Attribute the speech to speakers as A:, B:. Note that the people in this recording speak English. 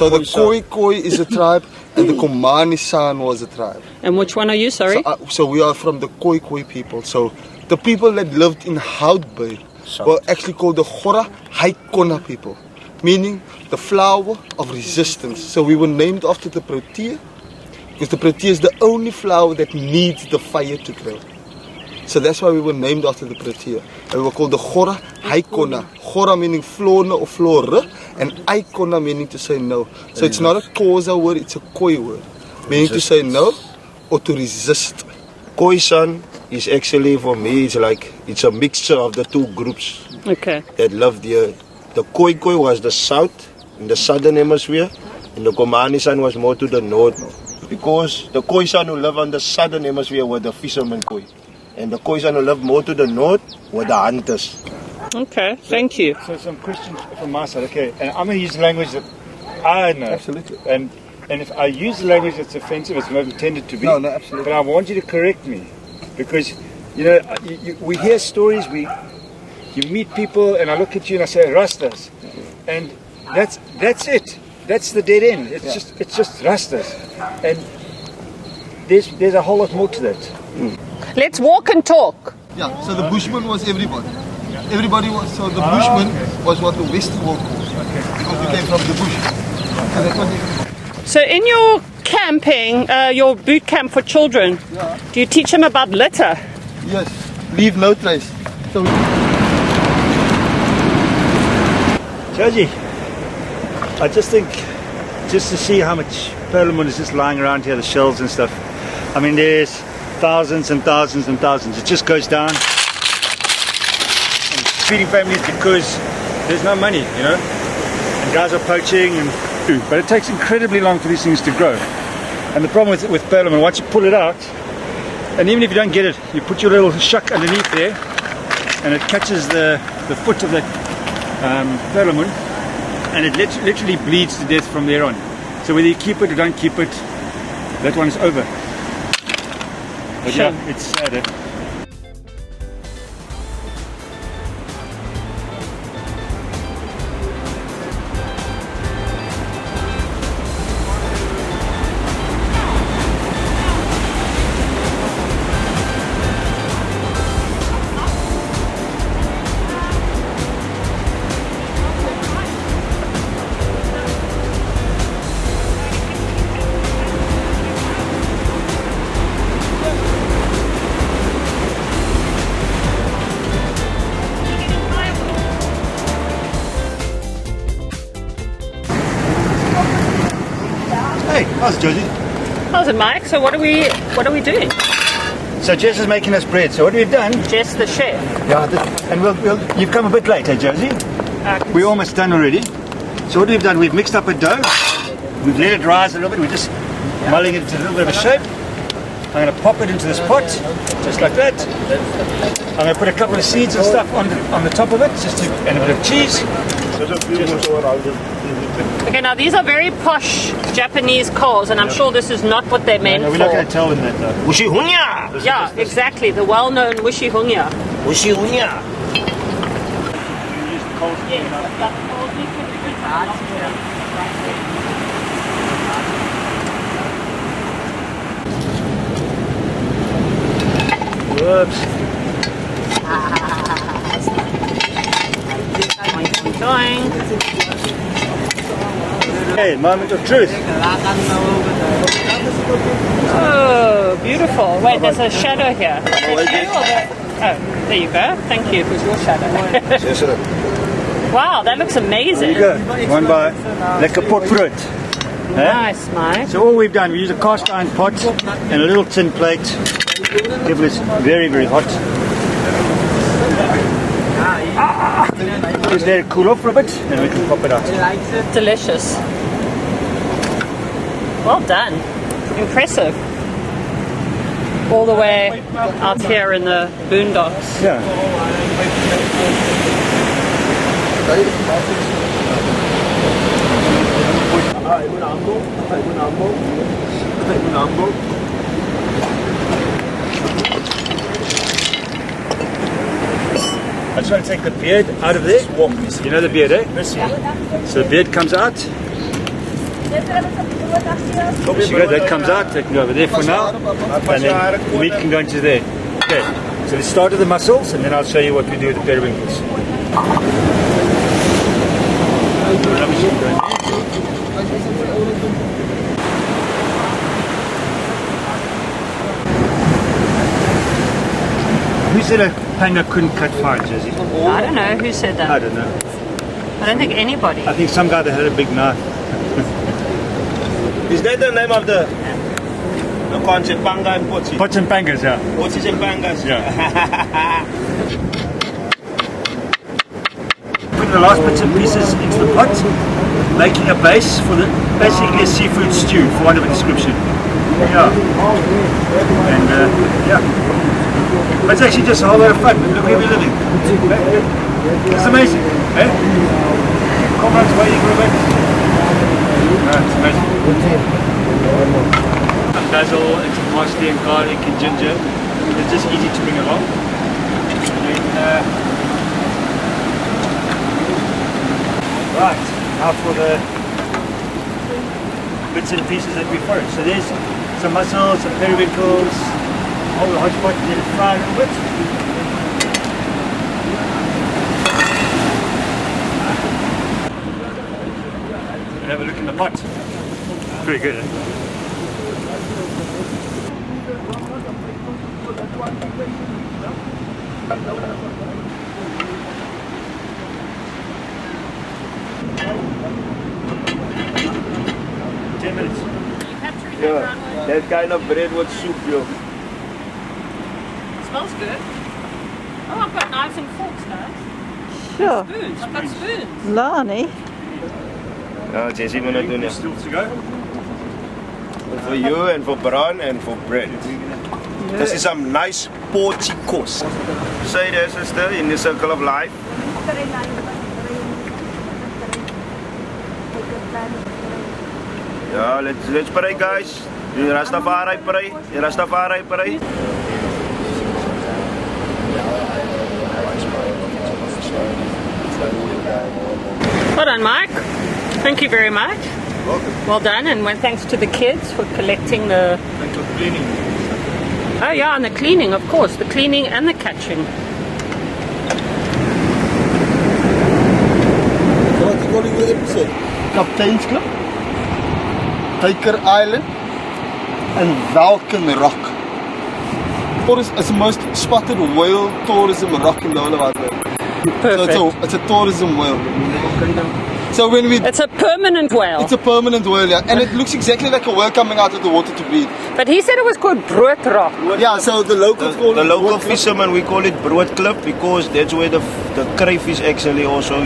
A: So the Koi is a tribe, and the Komani-san was a tribe.
B: And which one are you, sorry?
A: So we are from the Koi people. So the people that lived in Hout Bay were actually called the Gora Haikona people, meaning the flower of resistance. So we were named after the protea, because the protea is the only flower that needs the fire to grow. So that's why we were named after the protea. And we were called the Gora Haikona. Gora meaning flora or flora, and Aikona meaning to say no. So it's not a Xhosa word, it's a Khoi word, meaning to say no or to resist.
C: Khoi-san is actually, for me, it's a mixture of the two groups that love the earth. The Khoi was the south, in the southern hemisphere, and the Komani-san was more to the north. Because the Khoi-san who live on the southern hemisphere were the fishermen Khoi. And the Khoisan who live more to the north were the hunters.
B: Okay, thank you.
D: So some questions from my side, okay. And I'm going to use language that I know.
A: Absolutely.
D: And if I use language that's offensive, it's not intended to be.
A: No, absolutely.
D: But I want you to correct me. Because, you know, we hear stories, you meet people, and I look at you and I say, Rastas. And that's it. That's the dead end. It's just Rastas. And there's a whole lot more to that.
B: Let's walk and talk.
A: Yeah, so the Bushman was everybody. Everybody was, so the Bushman was what the Western world calls. Because we came from the bush. So that's what
B: So in your camping, your boot camp for children, do you teach them about litter?
A: Yes, leave no trace. So
D: Joji, I just think, just to see how much perlman is just lying around here, the shells and stuff. I mean, there's thousands and thousands and thousands. It just goes down. And feeding families because there's no money, you know. And guys are poaching and food. But it takes incredibly long for these things to grow. And the problem with perlman, once you pull it out, and even if you don't get it, you put your little shuck underneath there, and it catches the foot of the perlman, and it literally bleeds to death from there on. So whether you keep it or don't keep it, that one is over. But yeah, it's sad. Hey, how's it, Josie?
B: How's it, Mike? So what are we doing?
D: So Jess is making us bread. So what we've done?
B: Jess the chef.
D: Yeah, and you've come a bit late, Josie? We're almost done already. So what we've done, we've mixed up a dough. We've let it rise a little bit. We're just mulling it into a little bit of a shape. I'm going to pop it into this pot, just like that. I'm going to put a couple of seeds and stuff on the top of it, and a bit of cheese.
B: Okay, now these are very posh Japanese coals, and I'm sure this is not what they're meant
D: we're
B: for.
D: not going to tell them that though.
C: Wishihunya!
B: Yeah, exactly, the well-known wishihunya.
C: Wishihunya!
D: Whoops.
B: Enjoying.
D: Hey, moment of truth.
B: Oh, beautiful. Wait, there's a shadow here. Oh, there you go. Thank you. It was your shadow. Wow, that looks amazing.
D: There you go. One by lekker potbrood.
B: Nice, Mike.
D: So all we've done, we use a cast iron pot and a little tin plate. Give this very, very hot. Just let it cool off for a bit, and we can pop it out.
B: Delicious. Well done. Impressive. All the way out here in the boondocks.
D: Yeah. I just want to take the beard out of there. You know the beard, eh? So the beard comes out. That comes out, they can go over there for now, and then meat can go into there. Okay, so let's start with the mussels, and then I'll show you what we do with the periwinkles. Who said a panga couldn't cut fine, Jesse?
B: I don't know. Who said that?
D: I don't know.
B: I don't think anybody.
D: I think some guy that had a big knife.
C: Is that the name of the concept, Panga and Potsi?
D: Pots and Pangas, yeah.
C: Potsis and Pangas.
D: Yeah. Putting the last bits and pieces into the pot, making a base for basically a seafood stew, for want of a description. Yeah. And yeah. But it's actually just a whole lot of fun. Look where we're living. It's amazing. Eh? Comrades waiting for a bit. It's amazing. Some basil and some parsley and garlic and ginger. It's just easy to bring along. And then, right, now for the bits and pieces that we forage. So there's some mussels, some periwinkles, all the hodgepodge, let it fry a little bit. And have a look in the pot. Pretty good, eh?
C: Yeah, that kind of bread with soup, yo.
B: Smells good. Oh, I've got knives and forks, guys.
E: Sure.
B: Spoons. I've got spoons.
E: Lani.
C: Ja, Jessie moet het doen, ja.
D: Still to go.
C: For you and for Brent and for Brent. This is some nice porticos. Say there, sister, in the circle of life. Yeah, let's pray, guys. The Rastafari pray. The Rastafari pray.
B: Well done, Mike. Thank you very much.
C: Welcome.
B: Well done, and thanks to the kids for collecting the...
C: Thanks for cleaning.
B: Oh yeah, and the cleaning, of course. The cleaning and the catching.
A: So what you calling the episode? Captain's Club, Duiker Island, and Vulcan Rock. It's the most spotted whale tourism rock in the whole of Ireland.
B: Perfect.
A: So it's a tourism whale. So when we...
B: It's a permanent whale.
A: It's a permanent whale, yeah. And it looks exactly like a whale coming out of the water to breed.
B: But he said it was called broodrock.
A: Yeah, so the locals call
C: The
A: it
C: local
A: broodklip.
C: fishermen, we call it Broodklip because that's where the crayfish actually also